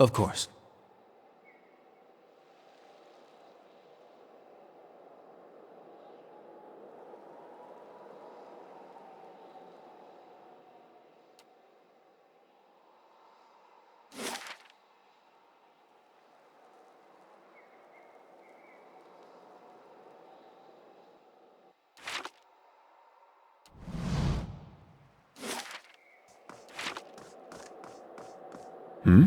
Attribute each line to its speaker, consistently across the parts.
Speaker 1: Of course. Hmm?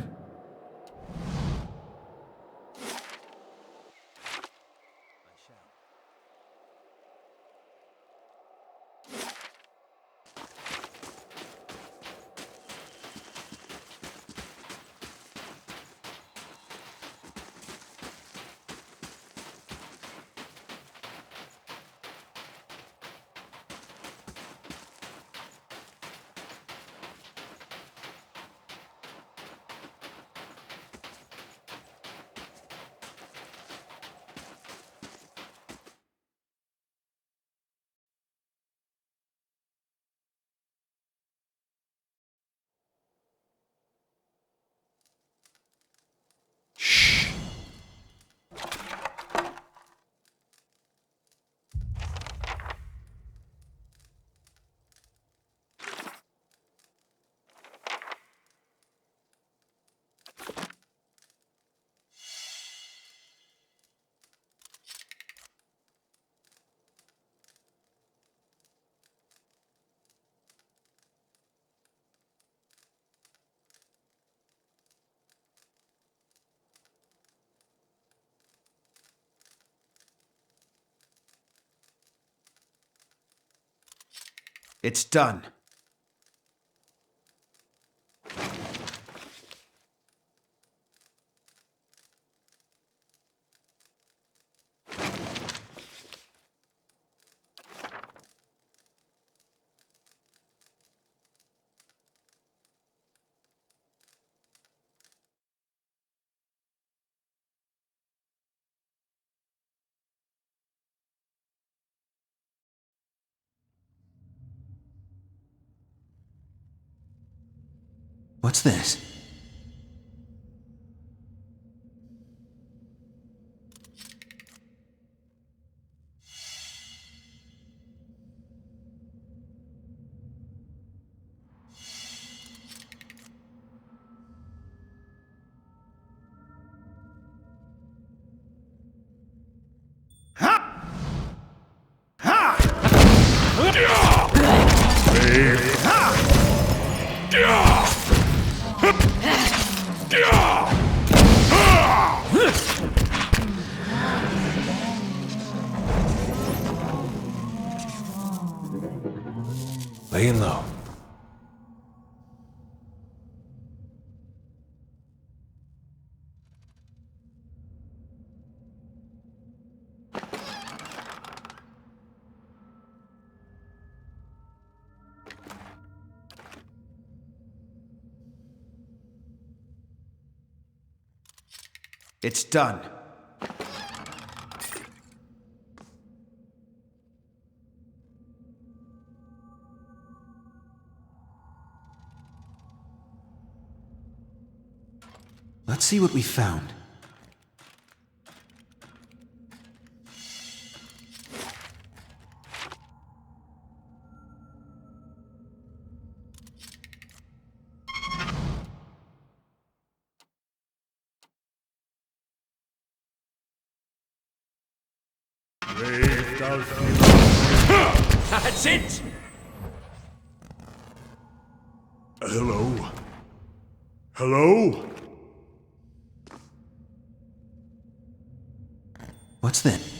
Speaker 1: It's done. What's this?
Speaker 2: You know.
Speaker 1: It's done. Let's see what we found.
Speaker 2: That's it!
Speaker 3: Hello? Hello?
Speaker 1: What's this?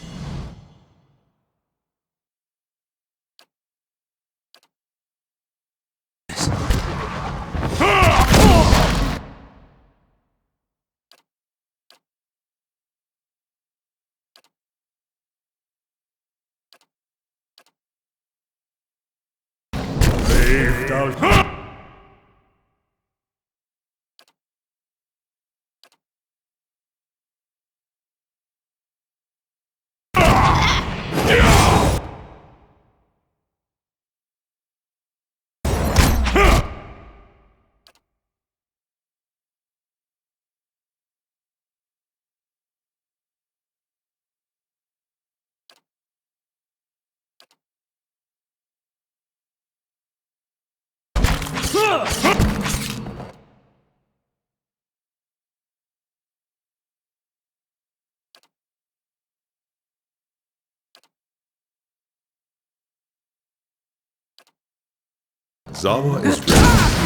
Speaker 3: Saved out.
Speaker 2: Zawa is ready.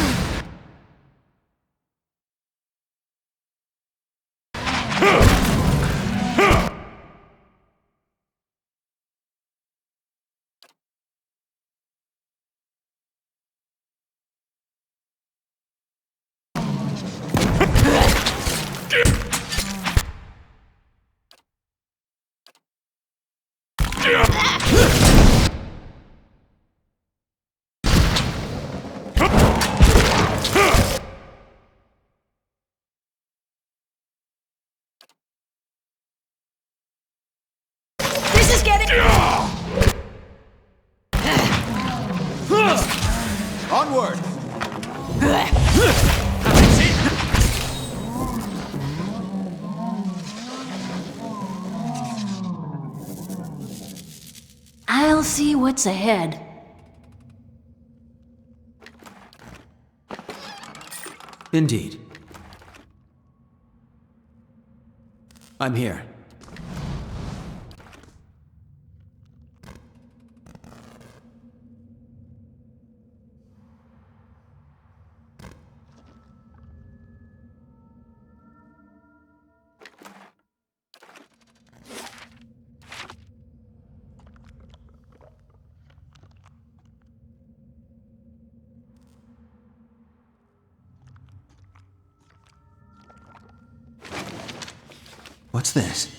Speaker 4: This is getting...
Speaker 1: Onward!
Speaker 4: I'll see what's ahead.
Speaker 1: Indeed. I'm here. What's this?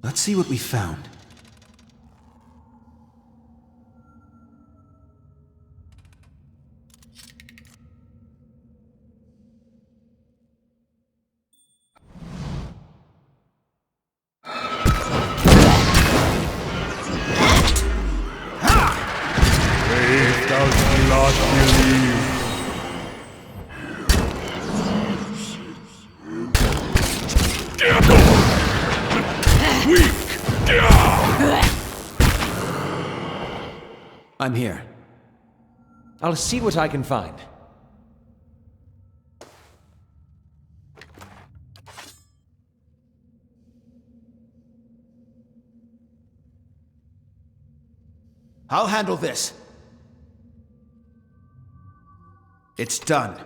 Speaker 1: Let's see what we found.
Speaker 3: Faith does not believe.
Speaker 1: I'm here.
Speaker 2: I'll see what I can find.
Speaker 1: I'll handle this. It's done.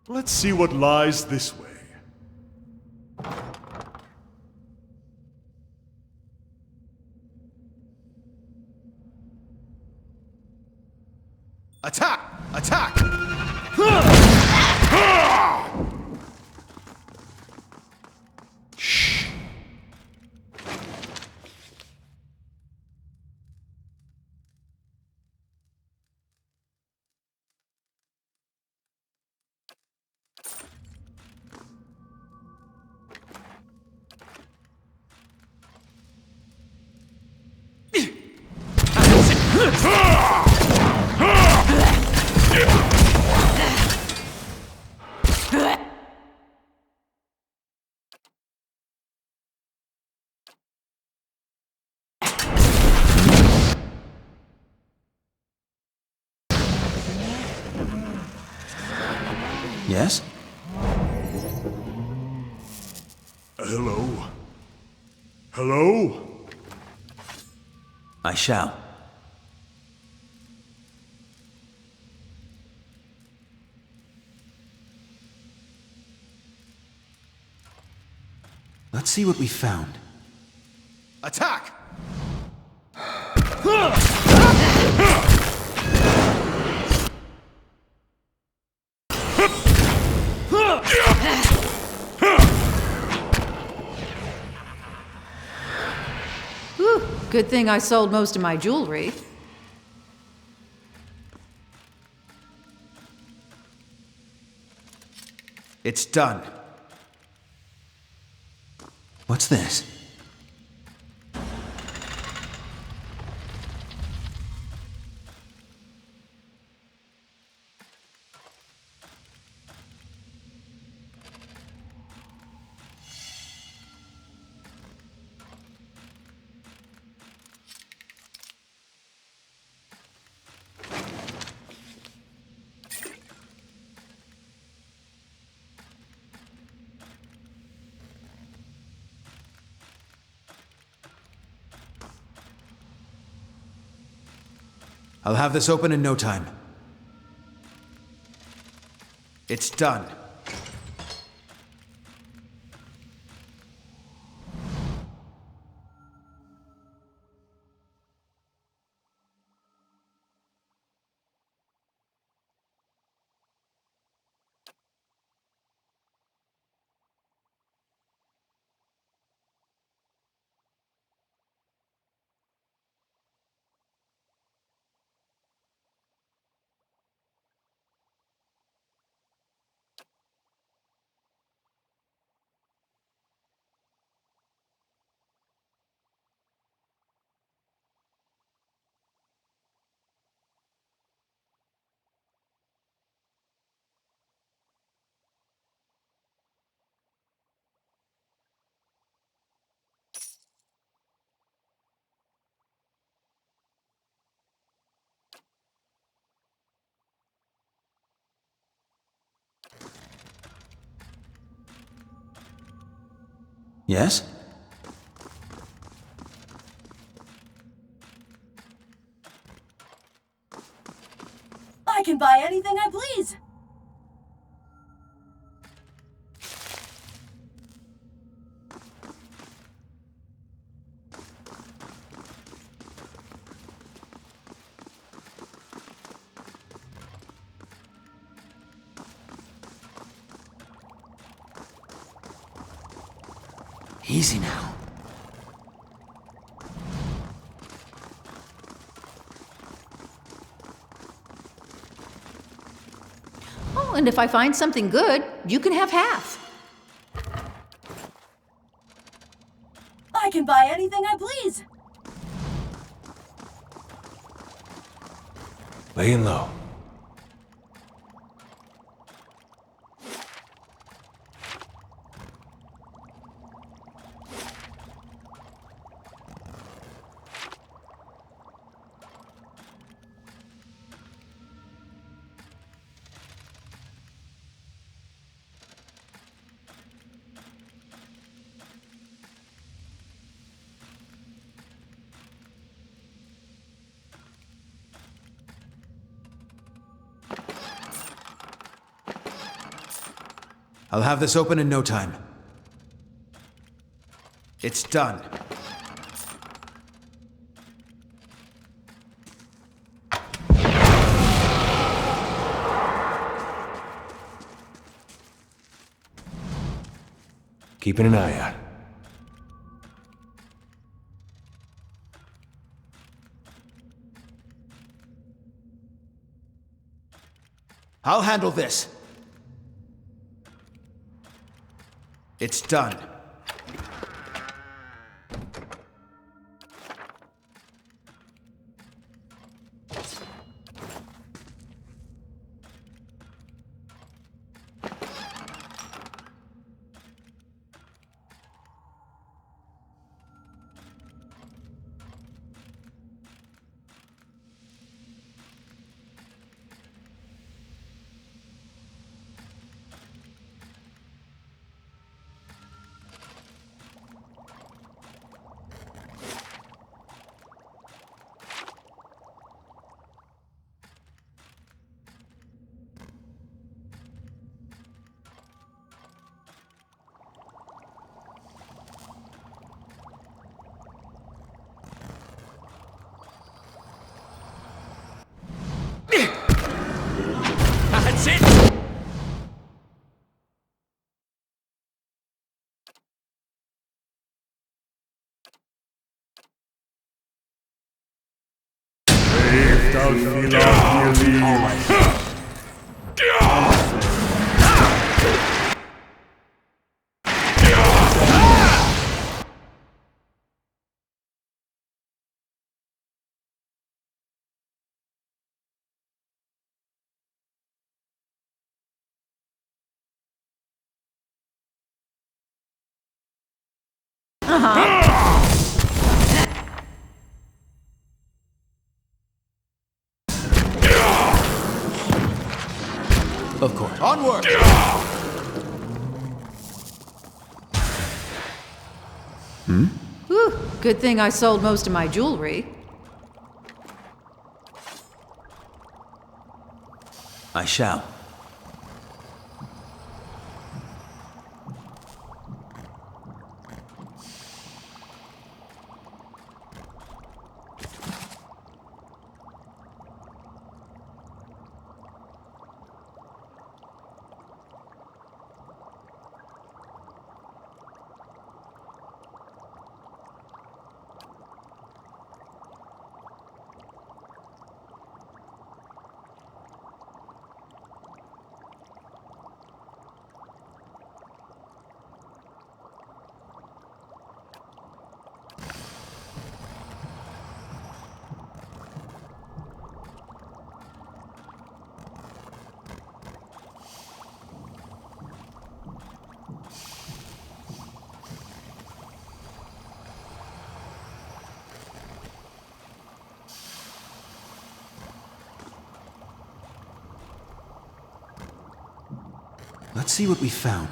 Speaker 3: Let's see what lies this way.
Speaker 1: Attack! Attack!
Speaker 3: Shh.
Speaker 1: Yes?
Speaker 3: Hello? Hello?
Speaker 1: I shall. Let's see what we found. Attack!
Speaker 5: Whew, good thing I sold most of my jewelry.
Speaker 1: It's done. What's this? I'll have this open in no time. It's done. Yes?
Speaker 6: I can buy anything I please.
Speaker 1: Easy now.
Speaker 5: Oh, and if I find something good, you can have half.
Speaker 6: I can buy anything I please.
Speaker 2: Laying low.
Speaker 1: I'll have this open in no time. It's done.
Speaker 2: Keeping an eye out.
Speaker 1: I'll handle this. It's done.
Speaker 2: That's it!
Speaker 3: If thou wilt believe.
Speaker 1: Of course. Onward!
Speaker 5: Whew, good thing I sold most of my jewelry.
Speaker 1: I shall. Let's see what we found.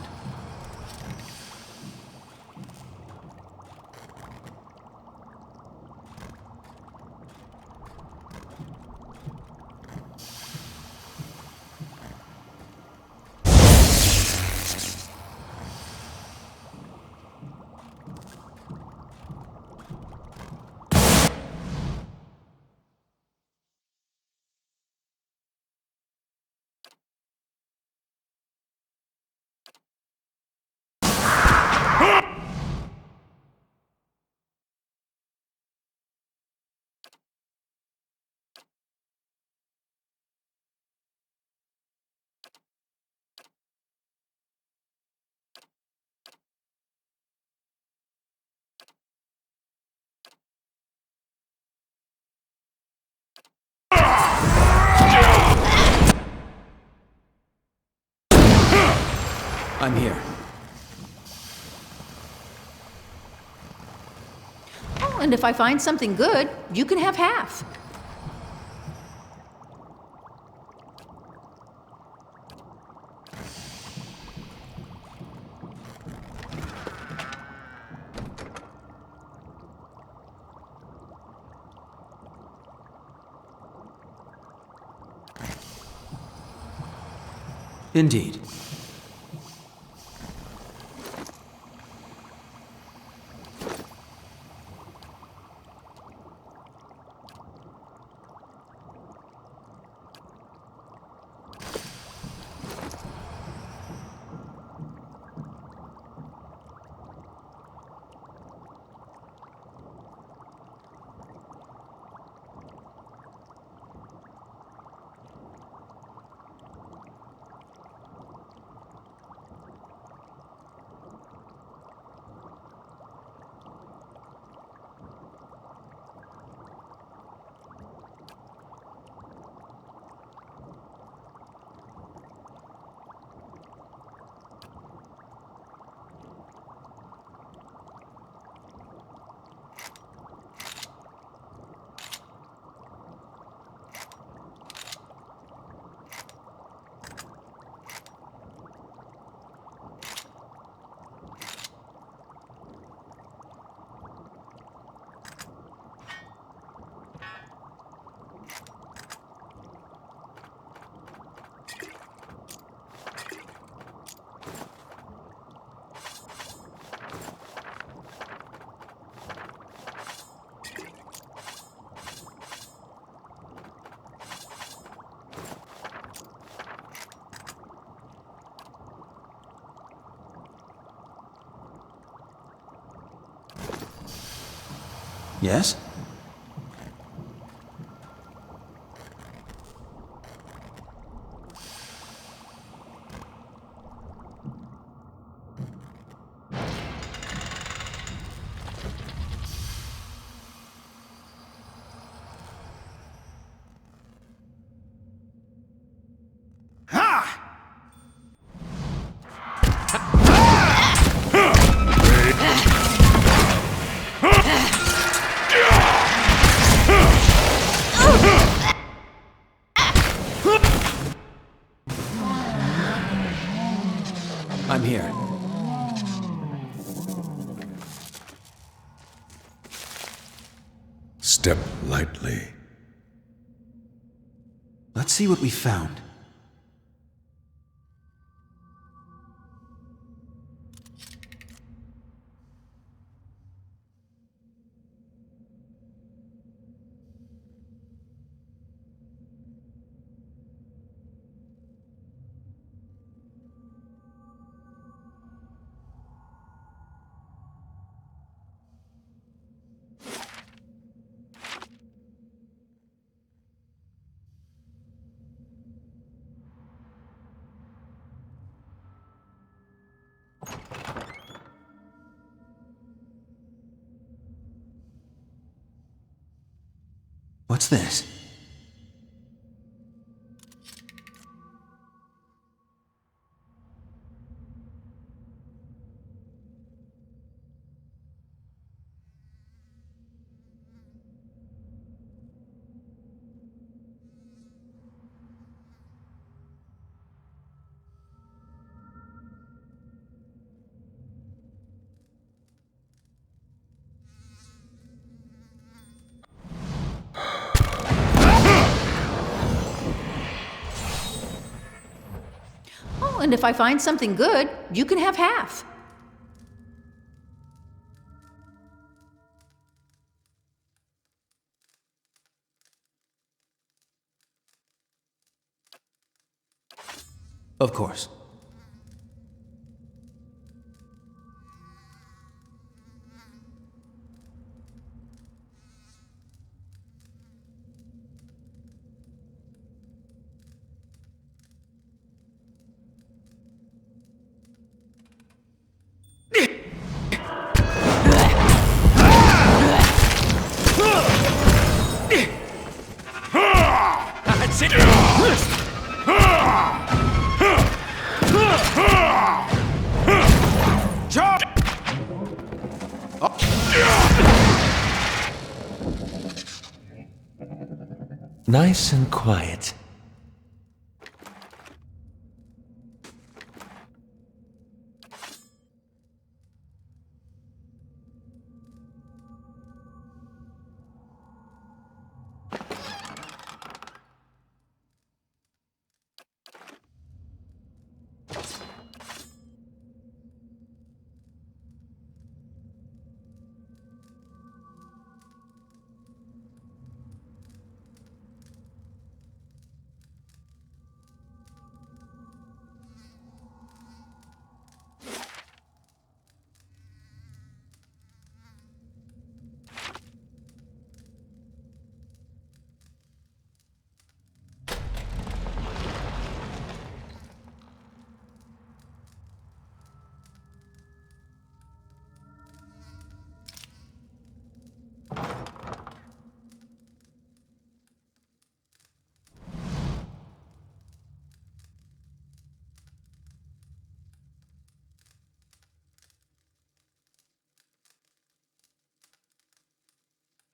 Speaker 1: I'm here.
Speaker 5: Oh, and if I find something good, you can have half.
Speaker 1: Indeed. Yes? I'm here.
Speaker 3: Step lightly.
Speaker 1: Let's see what we found. What's this?
Speaker 5: Oh, and if I find something good, you can have half.
Speaker 1: Of course.
Speaker 2: That's it! Nice and quiet.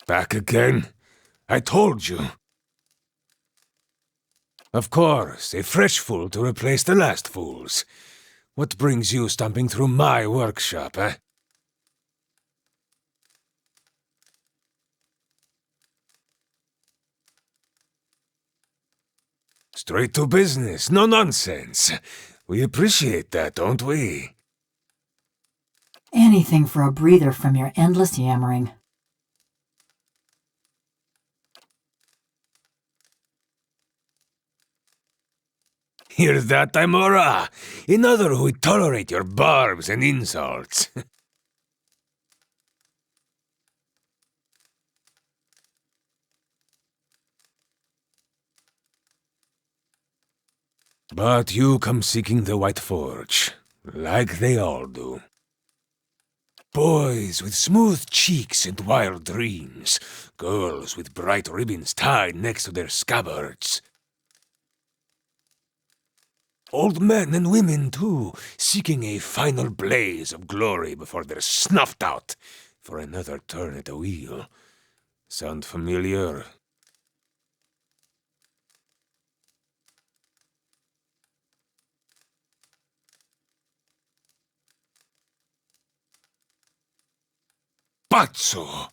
Speaker 3: Back again? I told you. Of course, a fresh fool to replace the last fools. What brings you stomping through my workshop, eh? Straight to business, no nonsense. We appreciate that, don't we?
Speaker 6: Anything for a breather from your endless yammering.
Speaker 3: Hear that, Timora? Another who would tolerate your barbs and insults. But you come seeking the White Forge, like they all do. Boys with smooth cheeks and wild dreams, girls with bright ribbons tied next to their scabbards. Old men and women, too, seeking a final blaze of glory before they're snuffed out for another turn at the wheel. Sound familiar? Pazzo!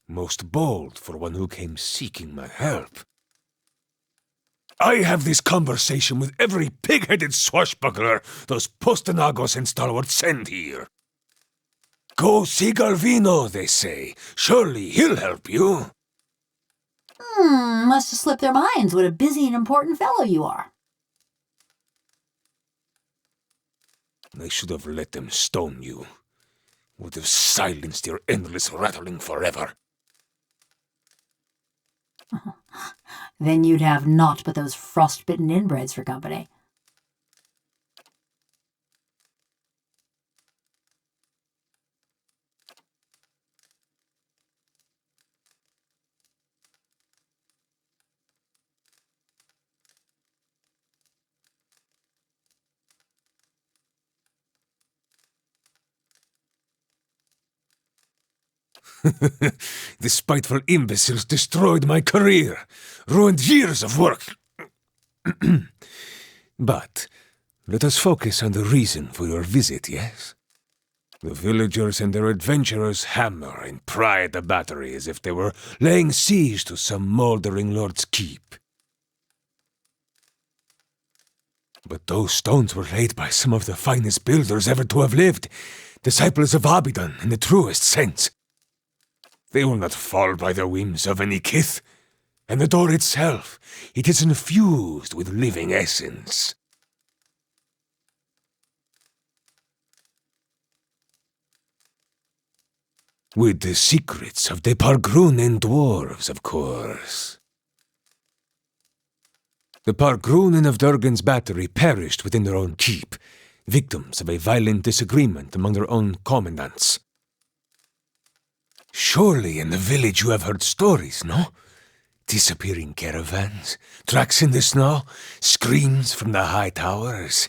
Speaker 3: Most bold for one who came seeking my help. I have this conversation with every pig-headed swashbuckler those Postonagos and stalwarts send here. Go see Galvino, they say. Surely he'll help you.
Speaker 6: Must have slipped their minds what a busy and important fellow you are.
Speaker 3: I should have let them stone you. Would have silenced your endless rattling forever.
Speaker 6: Then you'd have naught but those frostbitten inbreds for company.
Speaker 3: The spiteful imbeciles destroyed my career, ruined years of work. But let us focus on the reason for your visit, yes? The villagers and their adventurers hammer and pry at the battery as if they were laying siege to some moldering lord's keep. But those stones were laid by some of the finest builders ever to have lived, disciples of Obsidian in the truest sense. They will not fall by the whims of any kith, and the door itself, it is infused with living essence. With the secrets of the Pargrunen dwarves, of course. The Pargrunen of Durgan's battery perished within their own keep, victims of a violent disagreement among their own commandants. Surely in the village you have heard stories, no? Disappearing caravans, tracks in the snow, screams from the high towers.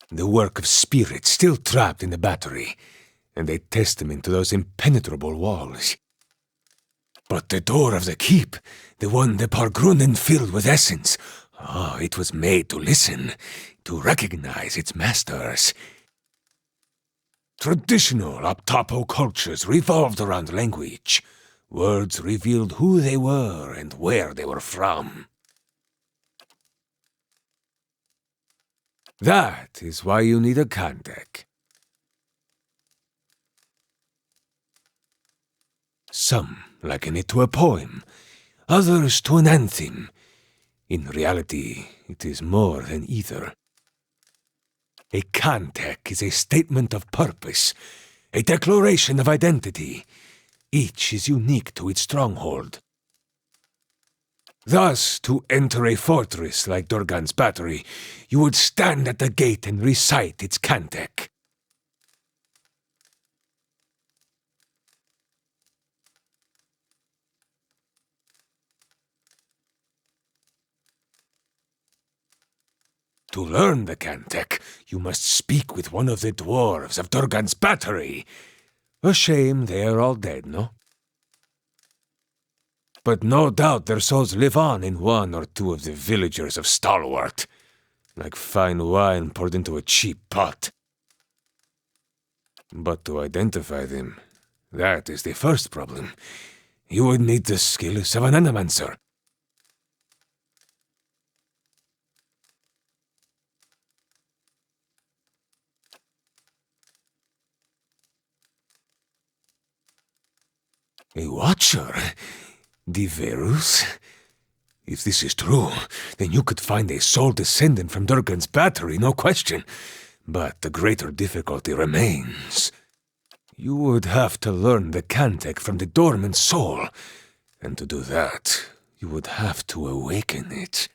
Speaker 3: The work of spirits still trapped in the battery, and a testament to those impenetrable walls. But the door of the keep, the one the Pargrunen filled with essence, it was made to listen, to recognize its masters. Traditional Optapo cultures revolved around language. Words revealed who they were and where they were from. That is why you need a contact. Some liken it to a poem, others to an anthem. In reality, it is more than either. A contact is a statement of purpose, a declaration of identity. Each is unique to its stronghold. Thus, to enter a fortress like Durgan's battery, you would stand at the gate and recite its contact. To learn the Kantek, you must speak with one of the dwarves of Durgan's battery. A shame they are all dead, no? But no doubt their souls live on in one or two of the villagers of Stalwart, like fine wine poured into a cheap pot. But to identify them, that is the first problem. You would need the skills of an animancer. A watcher? Diverus? If this is true, then you could find a sole descendant from Durgan's battery, no question. But the greater difficulty remains. You would have to learn the Kantek from the dormant soul, and to do that, You would have to awaken it.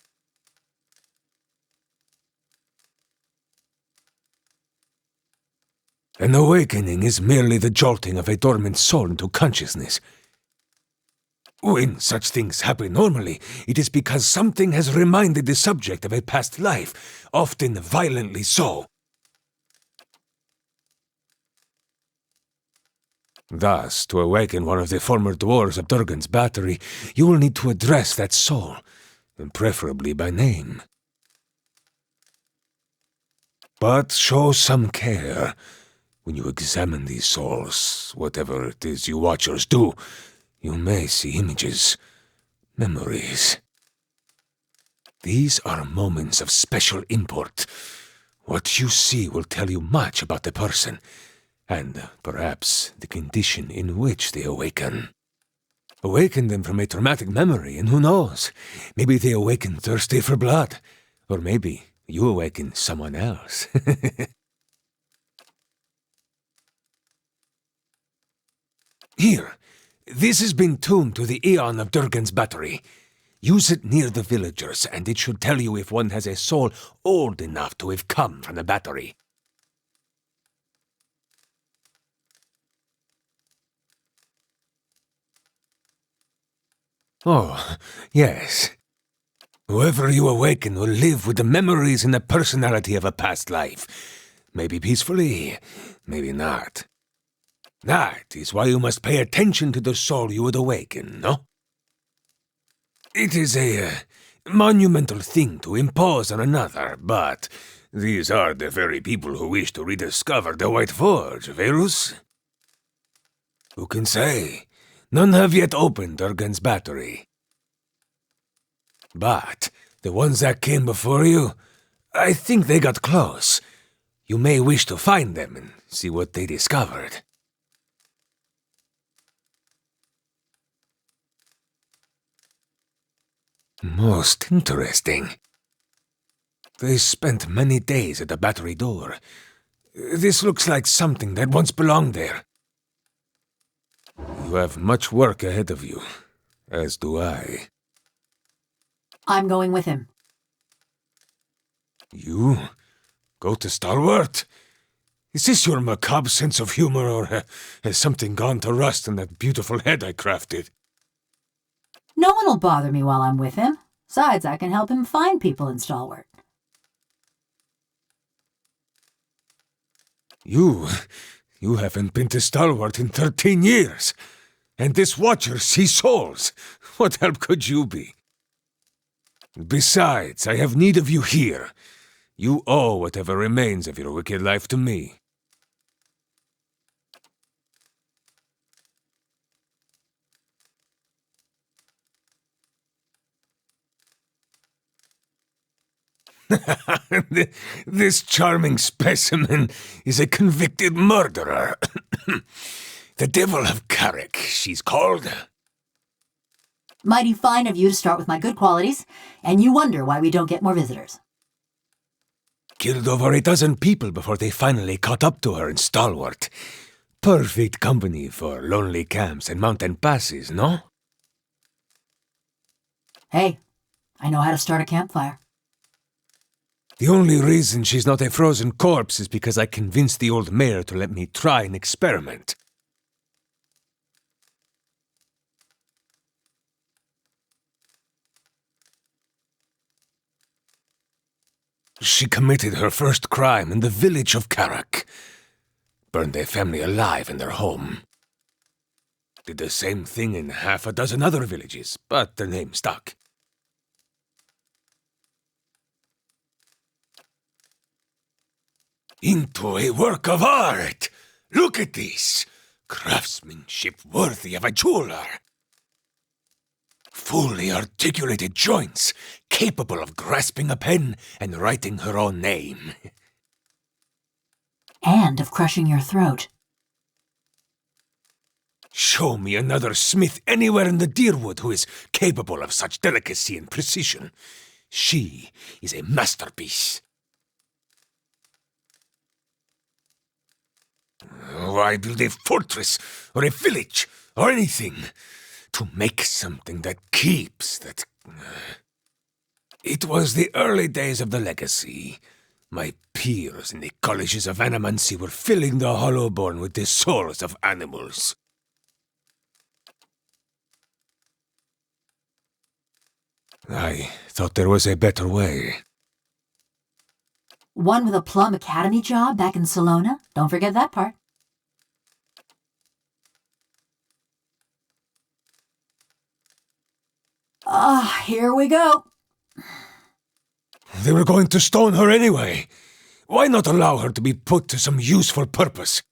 Speaker 3: An awakening is merely the jolting of a dormant soul into consciousness. When such things happen normally, it is because something has reminded the subject of a past life, often violently so. Thus, to awaken one of the former dwarves of Durgan's battery, you will need to address that soul, and preferably by name. But show some care. When you examine these souls, whatever it is you watchers do, you may see images, memories. These are moments of special import. What you see will tell you much about the person, and perhaps the condition in which they awaken. Awaken them from a traumatic memory, and who knows, maybe they awaken thirsty for blood, or maybe you awaken someone else. Here, this has been tuned to the Eon of Durgan's battery. Use it near the villagers, and it should tell you if one has a soul old enough to have come from the battery. Oh, yes. Whoever you awaken will live with the memories and the personality of a past life. Maybe peacefully, maybe not. That is why you must pay attention to the soul you would awaken, no? It is a monumental thing to impose on another, but these are the very people who wish to rediscover the White Forge, Verus? Who can say? None have yet opened Durgan's battery. But the ones that came before you, I think they got close. You may wish to find them and see what they discovered. Most interesting. They spent many days at the battery door. This looks like something that once belonged there. You have much work ahead of you, as do I.
Speaker 6: I'm going with him.
Speaker 3: You? Go to Stalwart? Is this your macabre sense of humor, or has something gone to rust in that beautiful head I crafted?
Speaker 6: No one will bother me while I'm with him. Besides, I can help him find people in Stalwart.
Speaker 3: You haven't been to Stalwart in 13 years. And this watcher sees souls. What help could you be? Besides, I have need of you here. You owe whatever remains of your wicked life to me. This charming specimen is a convicted murderer. The Devil of Carrick, she's called.
Speaker 6: Mighty fine of you to start with my good qualities, and you wonder why we don't get more visitors.
Speaker 3: Killed over a dozen people before they finally caught up to her in Stalwart. Perfect company for lonely camps and mountain passes, no?
Speaker 6: Hey, I know how to start a campfire.
Speaker 3: The only reason she's not a frozen corpse is because I convinced the old mayor to let me try an experiment. She committed her first crime in the village of Carrick. Burned a family alive in their home. Did the same thing in half a dozen other villages, but the name stuck. Into a work of art! Look at this! Craftsmanship worthy of a jeweler! Fully articulated joints, capable of grasping a pen and writing her own name.
Speaker 6: And of crushing your throat.
Speaker 3: Show me another smith anywhere in the Deerwood who is capable of such delicacy and precision. She is a masterpiece. Why build a fortress or a village or anything? to make something that keeps, that... It was the early days of the legacy. My peers in the colleges of animancy were filling the Hollowborn with the souls of animals. I thought there was a better way.
Speaker 6: One with a Plum Academy job back in Salona? Don't forget that part. Here we go.
Speaker 3: They were going to stone her anyway. Why not allow her to be put to some useful purpose?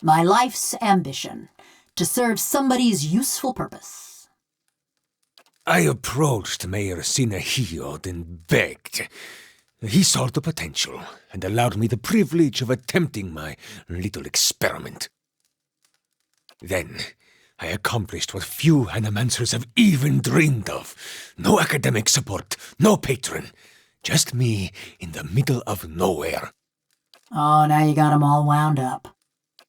Speaker 6: My life's ambition. To serve somebody's useful purpose.
Speaker 3: I approached Mayor Sinahiyod and begged. He saw the potential and allowed me the privilege of attempting my little experiment. Then, I accomplished what few animancers have even dreamed of. No academic support, no patron. Just me in the middle of nowhere.
Speaker 6: Oh, now you got 'em all wound up.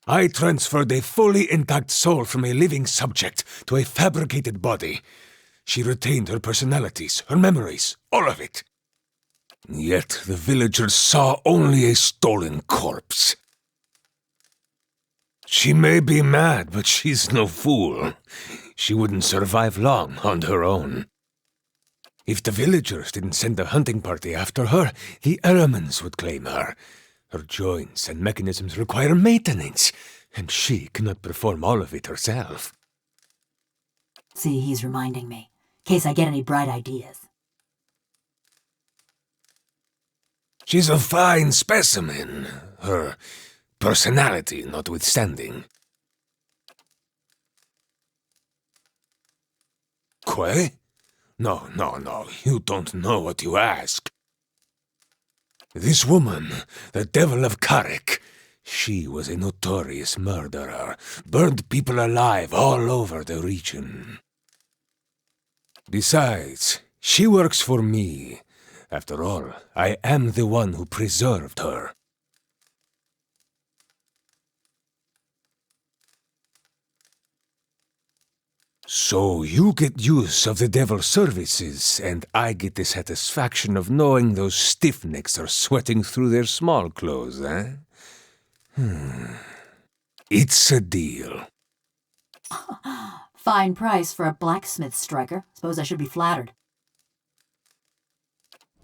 Speaker 3: I transferred a fully intact soul from a living subject to a fabricated body. She retained her personalities, her memories, all of it. Yet the villagers saw only a stolen corpse. She may be mad, but she's no fool. She wouldn't survive long on her own. If the villagers didn't send a hunting party after her, the elements would claim her. Her joints and mechanisms require maintenance, and she cannot perform all of it herself.
Speaker 6: See, he's reminding me. In case I get any bright ideas.
Speaker 3: She's a fine specimen, her personality notwithstanding. Quay? No, you don't know what you ask. This woman, the Devil of Karek, she was a notorious murderer, burned people alive all over the region. Besides, she works for me. After all, I am the one who preserved her. So you get use of the Devil's services, and I get the satisfaction of knowing those stiffnecks are sweating through their small clothes, eh? It's a deal.
Speaker 6: Fine price for a blacksmith striker. Suppose I should be flattered.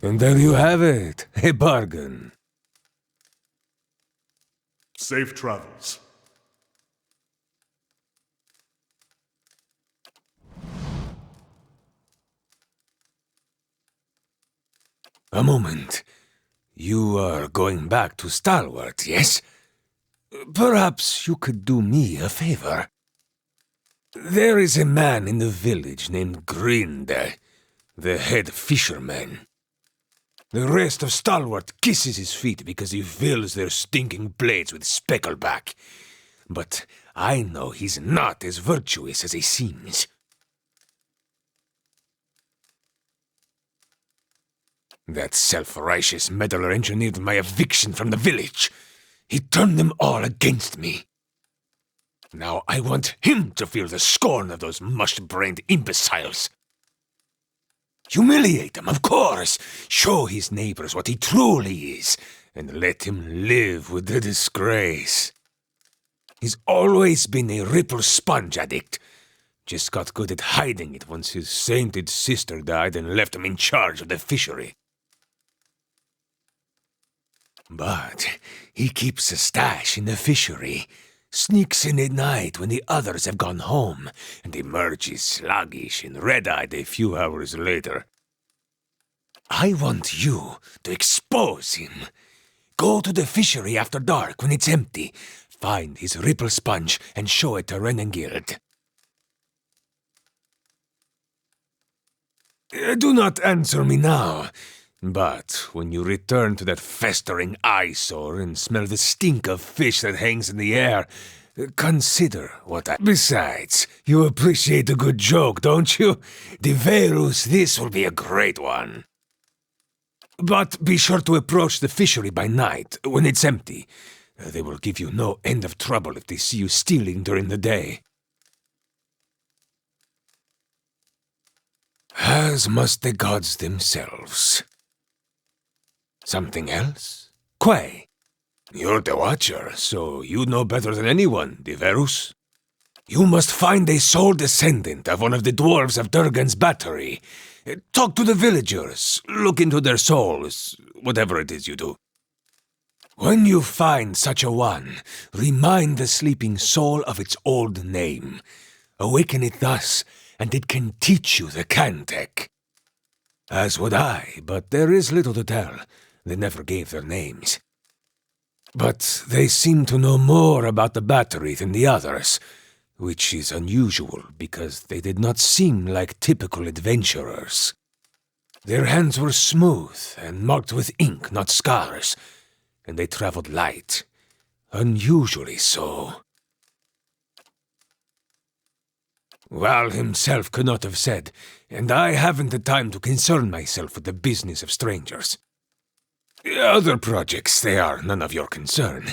Speaker 3: And there you have it, a bargain.
Speaker 1: Safe travels.
Speaker 3: A moment. You are going back to Stalwart, yes? Perhaps you could do me a favor. There is a man in the village named Grinde, the head fisherman. The rest of Stalwart kisses his feet because he fills their stinking blades with speckleback. But I know he's not as virtuous as he seems. That self-righteous meddler engineered my eviction from the village. He turned them all against me. Now I want him to feel the scorn of those mush-brained imbeciles. Humiliate him, of course. Show his neighbors what he truly is, and let him live with the disgrace. He's always been a ripple sponge addict. Just got good at hiding it once his sainted sister died and left him in charge of the fishery. But he keeps a stash in the fishery, sneaks in at night when the others have gone home, and emerges sluggish and red-eyed a few hours later. I want you to expose him. Go to the fishery after dark when it's empty, find his ripple sponge, and show it to Renengild. Do not answer me now. But when you return to that festering eyesore and smell the stink of fish that hangs in the air, consider what I... Besides, you appreciate a good joke, don't you? De Verus, this will be a great one. But be sure to approach the fishery by night, when it's empty. They will give you no end of trouble if they see you stealing during the day. As must the gods themselves. Something else? Quay. You're the Watcher, so you know better than anyone, Diverus. You must find a sole descendant of one of the dwarves of Durgan's battery. Talk to the villagers, look into their souls, whatever it is you do. When you find such a one, remind the sleeping soul of its old name. Awaken it thus, and it can teach you the Cantech. As would I, but there is little to tell. They never gave their names. But they seem to know more about the battery than the others, which is unusual because they did not seem like typical adventurers. Their hands were smooth and marked with ink, not scars, and they traveled light, unusually so. Val himself could not have said, and I haven't the time to concern myself with the business of strangers. Other projects, they are none of your concern.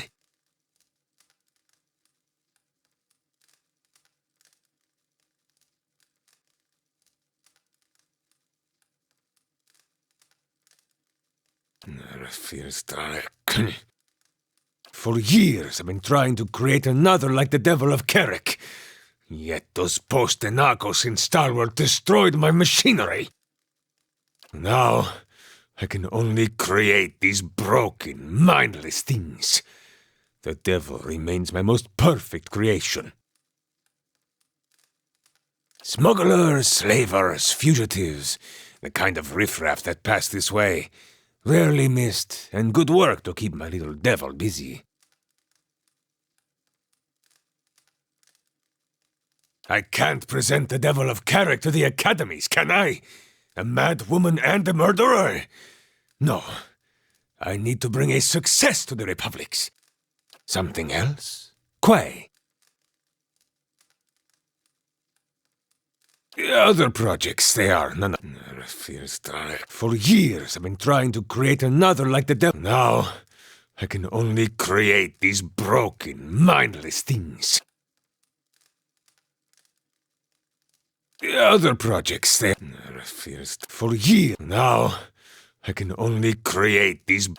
Speaker 3: For years I've been trying to create another like the Devil of Carrick. Yet those post-Enacos in Star-Wars destroyed my machinery. Now, I can only create these broken, mindless things. The devil remains my most perfect creation. Smugglers, slavers, fugitives, the kind of riffraff that pass this way, rarely missed, and good work to keep my little devil busy. I can't present the Devil of Carrick to the academies, can I? A mad woman and a murderer? No. I need to bring a success to the republics. Something else? Quay. Other projects, they are none of... For years I've been trying to create another like the devil. Now, I can only create these broken, mindless things. Other projects, they... For years... Now, I can only create these...